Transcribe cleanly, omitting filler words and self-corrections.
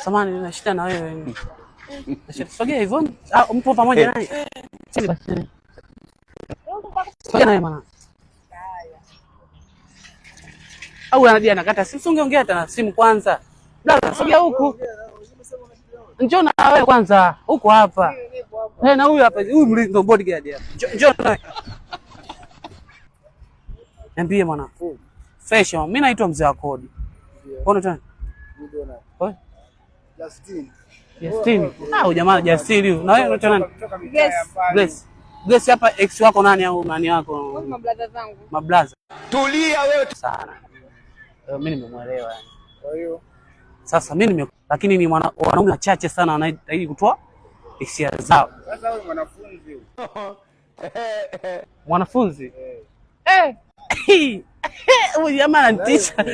samani nina shida na wewe. Sogea hivyo. Mpo pamoja naye? Sisi basi. Sogea naye maana. Au anadia anakata simu, ungeongea hata na simu kwanza. Dada, sogea huku. Njoo na wewe kwanza. Huko hapa. Na huyu hapa, huyu ndo bodyguard hapa. Njoo naye. Niambie mwana. Fresh, mimi naitwa mzee wa kodi. Mbona tena? Oi. Justin. Jamaa Justin huyu. Na wewe unaitwa nani? Grace hapa ex wako nani au nani wako? Mablaza zangu. Mablaza. Tulia wewe sana. Mimi nimemuelewa yani. Kwa hiyo sasa mimi lakini ni wanaume wachache sana wanahitaji kutoa hisia zao. Sasa wewe mwanafunzi. Mwanafunzi? Huyu jamaa ananitisha.